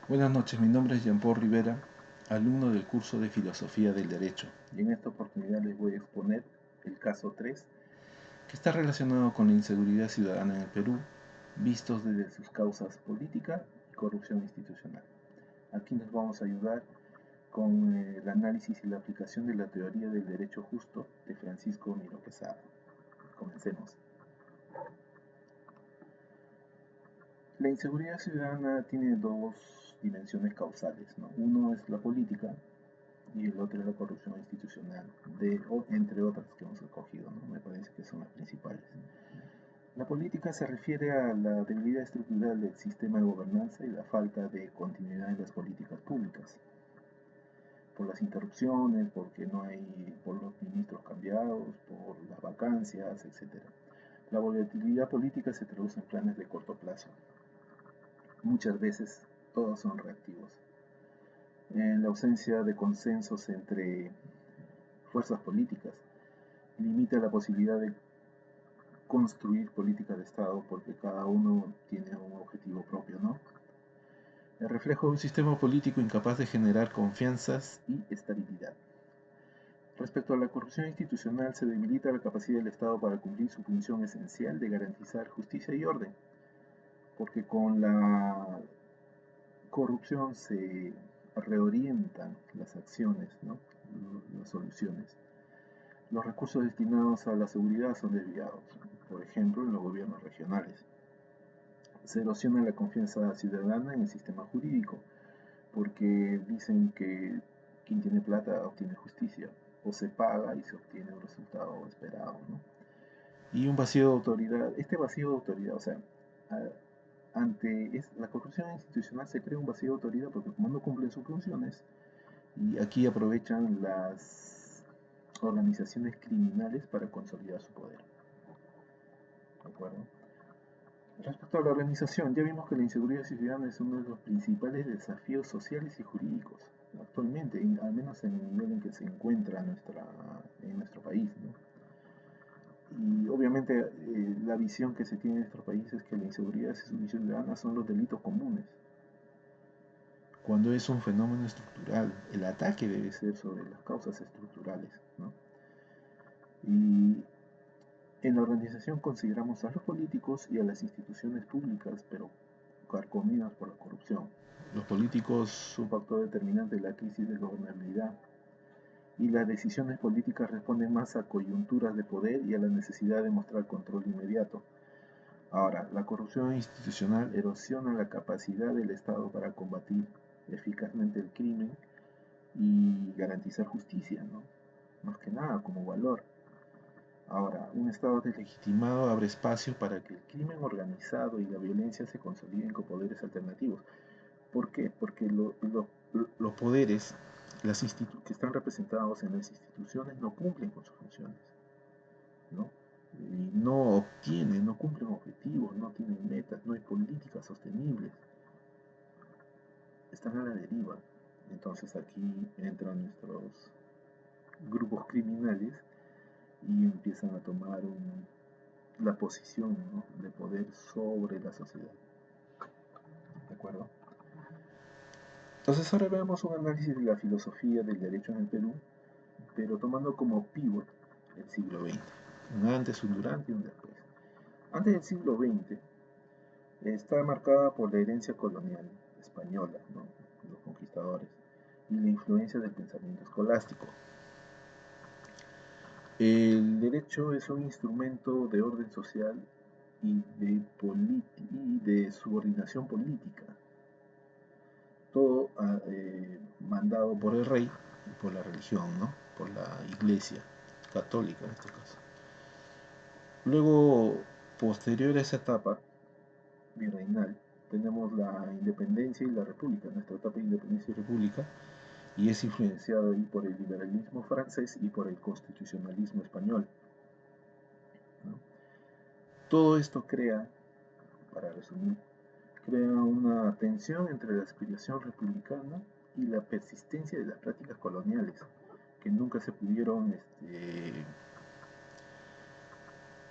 Buenas noches, mi nombre es Jean-Paul Rivera, alumno del curso de Filosofía del Derecho, y en esta oportunidad les voy a exponer el caso 3, que está relacionado con la inseguridad ciudadana en el Perú, vistos desde sus causas política y corrupción institucional. Aquí nos vamos a ayudar con el análisis y la aplicación de la teoría del derecho justo de Francisco Miro Quesada. Comencemos. La inseguridad ciudadana tiene dos dimensiones causales, ¿no? Uno es la política y el otro es la corrupción institucional, entre otras que hemos escogido, ¿no? Me parece que son las principales. La política se refiere a la debilidad estructural del sistema de gobernanza y la falta de continuidad en las políticas públicas, por las interrupciones, porque no hay, por los ministros cambiados, por las vacancias, etc. La volatilidad política se traduce en planes de corto plazo. Muchas veces todos son reactivos. En la ausencia de consensos entre fuerzas políticas limita la posibilidad de construir políticas de Estado porque cada uno tiene un objetivo propio, ¿no? El reflejo de un sistema político incapaz de generar confianzas y estabilidad. Respecto a la corrupción institucional, se debilita la capacidad del Estado para cumplir su función esencial de garantizar justicia y orden, porque con la corrupción se reorientan las acciones, ¿no? Las soluciones. Los recursos destinados a la seguridad son desviados, por ejemplo, en los gobiernos regionales. Se erosiona la confianza ciudadana en el sistema jurídico, porque dicen que quien tiene plata obtiene justicia, o se paga y se obtiene un resultado esperado, ¿no? Y un vacío de autoridad, este vacío de autoridad, o sea, ante la corrupción institucional se crea un vacío de autoridad porque como no cumplen sus funciones, y aquí aprovechan las organizaciones criminales para consolidar su poder. ¿De acuerdo? Respecto a la organización, ya vimos que la inseguridad ciudadana es uno de los principales desafíos sociales y jurídicos actualmente, al menos en el nivel en que se encuentra en nuestro país, ¿no? Y obviamente la visión que se tiene en nuestro país es que la inseguridad ciudadana son los delitos comunes, cuando es un fenómeno estructural. El ataque debe ser sobre las causas estructurales, ¿no? Y en la organización consideramos a los políticos y a las instituciones públicas, pero carcomidas por la corrupción. Los políticos son un factor determinante de la crisis de gobernabilidad y las decisiones políticas responden más a coyunturas de poder y a la necesidad de mostrar control inmediato. Ahora, la corrupción institucional erosiona la capacidad del Estado para combatir eficazmente el crimen y garantizar justicia, ¿no? Más que nada como valor. Ahora, un Estado deslegitimado abre espacio para que el crimen organizado y la violencia se consoliden con poderes alternativos. ¿Por qué? Porque los poderes que están representados en las instituciones no cumplen con sus funciones, ¿no? Y no cumplen objetivos, no tienen metas, no hay políticas sostenibles, están a la deriva. Entonces aquí entran nuestros grupos criminales y empiezan a tomar la posición, ¿no?, de poder sobre la sociedad. ¿De acuerdo? Entonces ahora veamos un análisis de la filosofía del derecho en el Perú, pero tomando como pívot el siglo XX. Un antes, un durante y un después. Antes del siglo XX está marcada por la herencia colonial española, ¿no?, los conquistadores, y la influencia del pensamiento escolástico. El derecho es un instrumento de orden social y de subordinación política, todo mandado por el rey y por la religión, ¿no?, por la iglesia católica en este caso. Luego, posterior a esa etapa virreinal, tenemos la independencia y la república, nuestra etapa de independencia y república, y es influenciado ahí por el liberalismo francés y por el constitucionalismo español, ¿no? Todo esto crea, para resumir, crea una tensión entre la aspiración republicana y la persistencia de las prácticas coloniales, que nunca se pudieron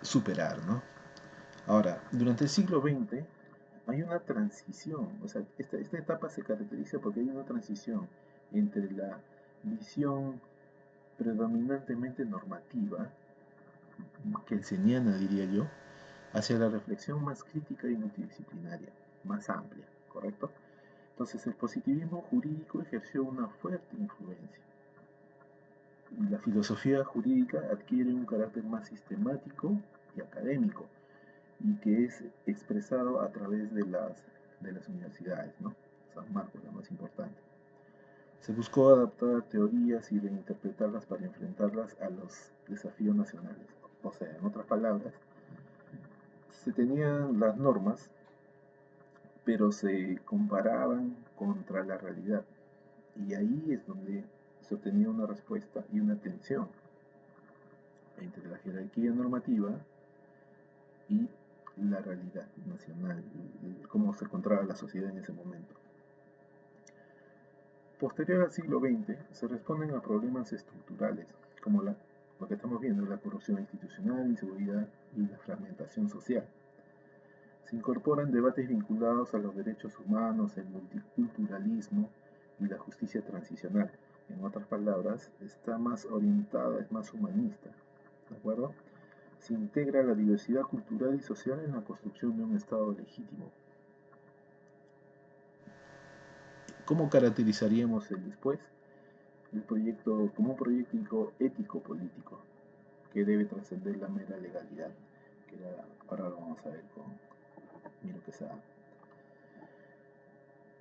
superar, ¿no? Ahora, durante el siglo XX hay una transición, o sea, esta etapa se caracteriza porque hay una transición entre la visión predominantemente normativa, kelseniana diría yo, hacia la reflexión más crítica y multidisciplinaria, más amplia, ¿correcto? Entonces el positivismo jurídico ejerció una fuerte influencia. La filosofía jurídica adquiere un carácter más sistemático y académico, y que es expresado a través de las universidades, ¿no? San Marcos, la más importante. Se buscó adaptar teorías y reinterpretarlas para enfrentarlas a los desafíos nacionales. O sea, en otras palabras, se tenían las normas, pero se comparaban contra la realidad. Y ahí es donde se obtenía una respuesta y una tensión entre la jerarquía normativa y la realidad nacional, cómo se encontraba la sociedad en ese momento. Posterior al siglo XX, se responden a problemas estructurales, como lo que estamos viendo, la corrupción institucional, inseguridad y la fragmentación social. Se incorporan debates vinculados a los derechos humanos, el multiculturalismo y la justicia transicional. En otras palabras, está más orientada, es más humanista, ¿de acuerdo? Se integra la diversidad cultural y social en la construcción de un Estado legítimo. ¿Cómo caracterizaríamos el después? El proyecto como un proyecto ético-político que debe trascender la mera legalidad, que ahora lo vamos a ver con Miro Quesada.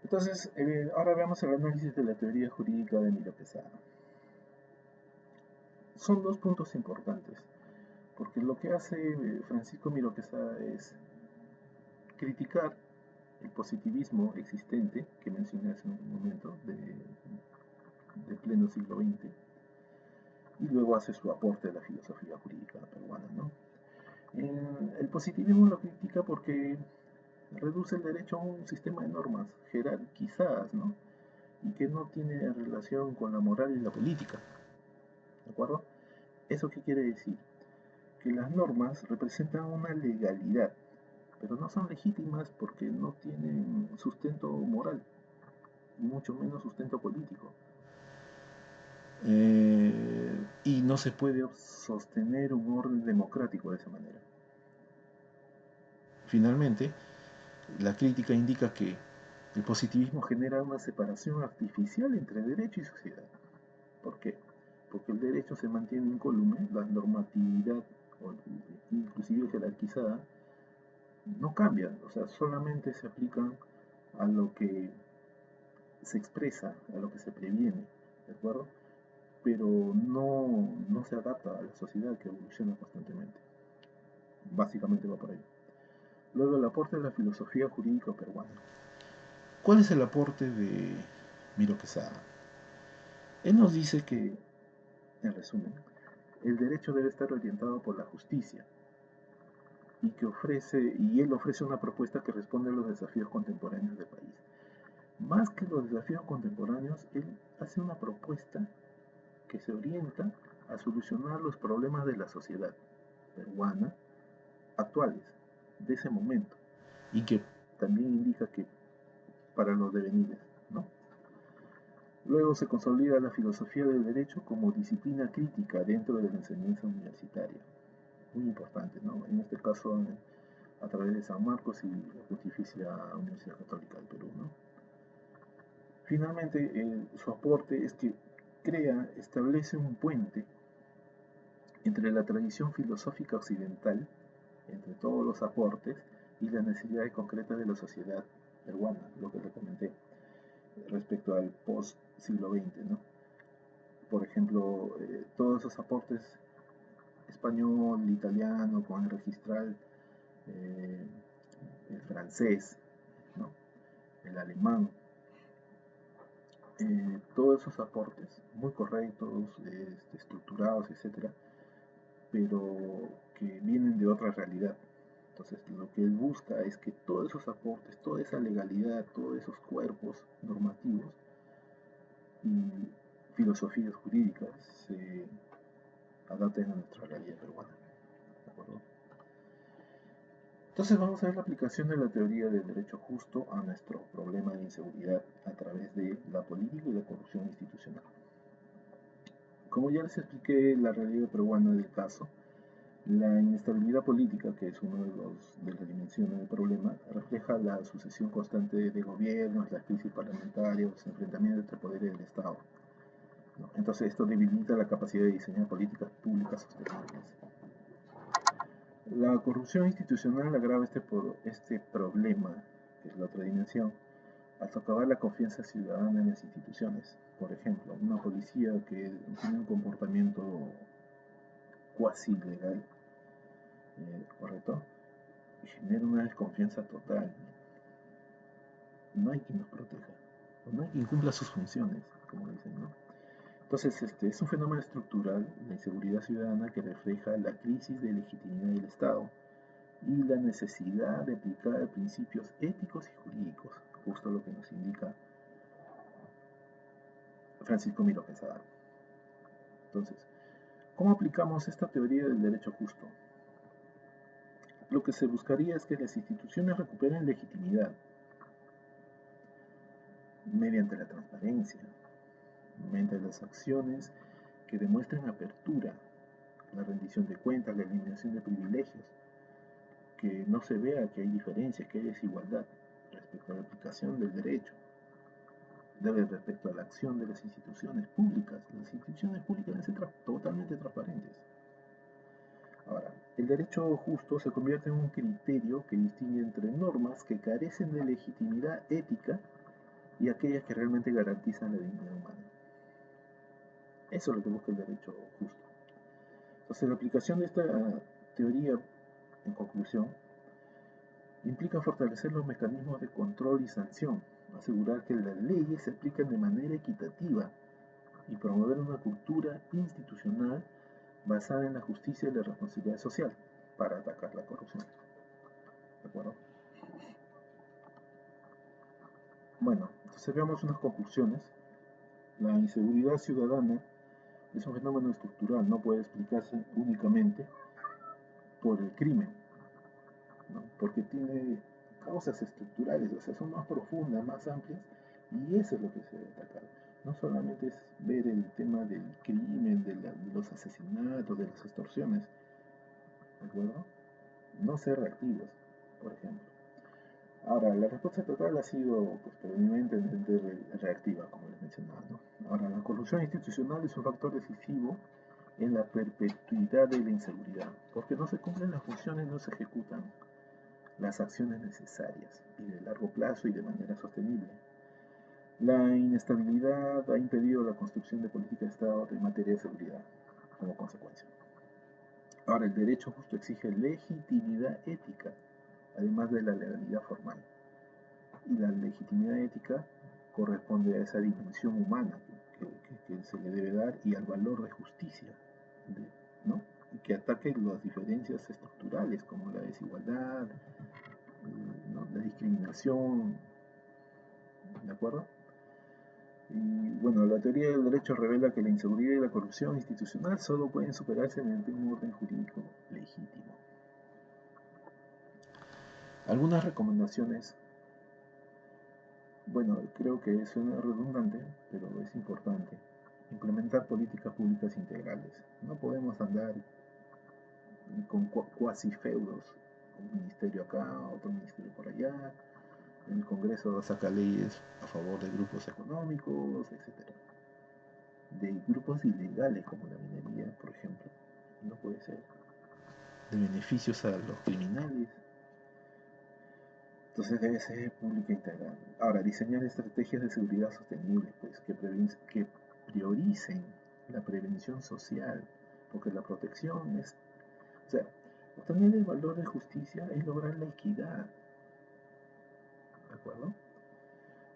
Entonces, ahora veamos el análisis de la teoría jurídica de Miro Quesada. Son dos puntos importantes, porque lo que hace Francisco Miro Quesada es criticar el positivismo existente, que mencioné hace un momento, de pleno siglo XX, y luego hace su aporte a la filosofía jurídica peruana, ¿no? El positivismo lo critica porque reduce el derecho a un sistema de normas jerarquizadas, ¿no? Y que no tiene relación con la moral y la política, ¿de acuerdo? ¿Eso qué quiere decir? Que las normas representan una legalidad, pero no son legítimas porque no tienen sustento moral, y mucho menos sustento político. Y no se puede sostener un orden democrático de esa manera. Finalmente, la crítica indica que el positivismo genera una separación artificial entre derecho y sociedad. ¿Por qué? Porque el derecho se mantiene incólume, la normatividad, inclusive jerarquizada, no cambia, o sea, solamente se aplican a lo que se expresa, a lo que se previene, ¿de acuerdo? Pero no se adapta a la sociedad que evoluciona constantemente. Básicamente va por ahí. Luego, el aporte de la filosofía jurídica peruana. ¿Cuál es el aporte de Miro Quesada? Él nos dice que, en resumen, el derecho debe estar orientado por la justicia y él ofrece una propuesta que responde a los desafíos contemporáneos del país. Más que los desafíos contemporáneos, él hace una propuesta que se orienta a solucionar los problemas de la sociedad peruana actuales, de ese momento, y que también indica que para los devenides, ¿no? Luego se consolida la filosofía del derecho como disciplina crítica dentro de la enseñanza universitaria. Muy importante, ¿no? En este caso, a través de San Marcos y la Pontificia Universidad Católica del Perú, ¿no? Finalmente, su aporte es que establece un puente entre la tradición filosófica occidental, entre todos los aportes, y las necesidades concretas de la sociedad peruana, lo que le comenté, respecto al post-siglo XX, ¿no? Por ejemplo, todos esos aportes español, italiano, con el registral, el francés, ¿no? El alemán, todos esos aportes muy correctos, estructurados, etcétera, pero que vienen de otra realidad. Entonces, lo que él busca es que todos esos aportes, toda esa legalidad, todos esos cuerpos normativos y filosofías jurídicas se adapten a nuestra realidad peruana. ¿De acuerdo? Entonces vamos a ver la aplicación de la teoría del derecho justo a nuestro problema de inseguridad a través de la política y la corrupción institucional. Como ya les expliqué la realidad peruana del caso, la inestabilidad política, que es una de las dimensiones del problema, refleja la sucesión constante de gobiernos, las crisis parlamentarias, los enfrentamientos entre poderes del Estado, ¿no? Entonces esto debilita la capacidad de diseñar políticas públicas sostenibles. La corrupción institucional agrava este problema, que es la otra dimensión, al socavar la confianza ciudadana en las instituciones. Por ejemplo, una policía que tiene un comportamiento cuasi legal, ¿correcto? Genera una desconfianza total. No hay quien nos proteja, no hay quien cumpla sus funciones, como dicen, ¿no? Entonces, es un fenómeno estructural, la inseguridad ciudadana, que refleja la crisis de legitimidad del Estado y la necesidad de aplicar principios éticos y jurídicos, justo lo que nos indica Francisco Miro Quesada. Entonces, ¿cómo aplicamos esta teoría del derecho justo? Lo que se buscaría es que las instituciones recuperen legitimidad mediante la transparencia, mediante las acciones que demuestren apertura, la rendición de cuentas, la eliminación de privilegios, que no se vea que hay diferencia, que hay desigualdad respecto a la aplicación del derecho, respecto a la acción de las instituciones públicas. Las instituciones públicas deben ser totalmente transparentes. Ahora, el derecho justo se convierte en un criterio que distingue entre normas que carecen de legitimidad ética y aquellas que realmente garantizan la dignidad humana. Eso es lo que busca el derecho justo. Entonces, la aplicación de esta teoría, en conclusión, implica fortalecer los mecanismos de control y sanción, asegurar que las leyes se aplican de manera equitativa y promover una cultura institucional basada en la justicia y la responsabilidad social para atacar la corrupción. ¿De acuerdo? Bueno, entonces veamos unas conclusiones. La inseguridad ciudadana es un fenómeno estructural, no puede explicarse únicamente por el crimen, ¿no? Porque tiene causas estructurales, o sea, son más profundas, más amplias, y eso es lo que se debe atacar. No solamente es ver el tema del crimen, de los asesinatos, de las extorsiones, ¿de acuerdo? No ser reactivos, por ejemplo. Ahora, la respuesta total ha sido pues, predominantemente reactiva, como les mencionaba, ¿no? Ahora, la corrupción institucional es un factor decisivo en la perpetuidad de la inseguridad, porque no se cumplen las funciones, no se ejecutan las acciones necesarias y de largo plazo y de manera sostenible. La inestabilidad ha impedido la construcción de políticas de Estado en materia de seguridad como consecuencia. Ahora, el derecho justo exige legitimidad ética, además de la legalidad formal. Y la legitimidad ética corresponde a esa dimensión humana que se le debe dar y al valor de justicia, ¿no? Y que ataque las diferencias estructurales como la desigualdad, ¿no? La discriminación, ¿de acuerdo? Y bueno, la teoría del derecho revela que la inseguridad y la corrupción institucional solo pueden superarse mediante un orden jurídico legítimo. Algunas recomendaciones, bueno, creo que suena redundante, pero es importante. Implementar políticas públicas integrales. No podemos andar con cuasi feudos, un ministerio acá, otro ministerio por allá. El Congreso saca leyes a favor de grupos económicos, etc. De grupos ilegales como la minería, por ejemplo. No puede ser. De beneficios a los criminales. Entonces debe ser pública integral. Ahora, diseñar estrategias de seguridad sostenibles, pues, que prioricen la prevención social, porque la protección es, o sea, obtener el valor de justicia es lograr la equidad, ¿de acuerdo?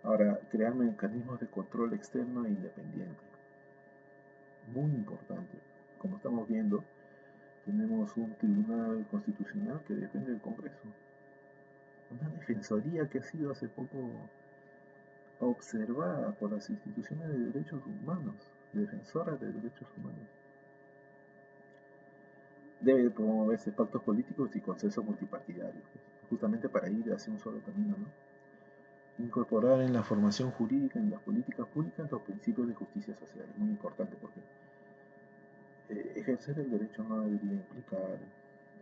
Ahora, crear mecanismos de control externo e independiente, muy importante. Como estamos viendo, tenemos un tribunal constitucional que depende del Congreso, una defensoría que ha sido hace poco observada por las instituciones de derechos humanos, defensoras de derechos humanos. Debe promoverse pactos políticos y consensos multipartidarios. justamente para ir hacia un solo camino, ¿no? Incorporar en la formación jurídica, en las políticas públicas, los principios de justicia social. Es muy importante porque ejercer el derecho no debería implicar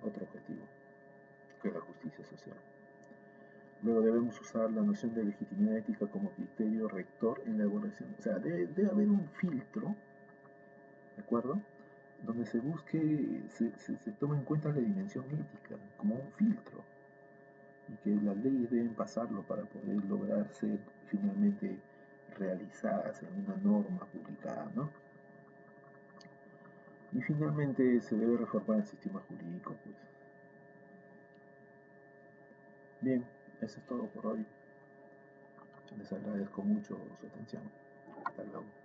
otro objetivo que la justicia social. Luego debemos usar la noción de legitimidad ética como criterio rector en la evaluación. O sea, debe haber un filtro, ¿de acuerdo? Donde se busque, se toma en cuenta la dimensión ética como un filtro y que las leyes deben pasarlo para poder lograr ser finalmente realizadas en una norma publicada, ¿no? Y finalmente se debe reformar el sistema jurídico, pues. Bien, eso es todo por hoy. Les agradezco mucho su atención. Hasta luego.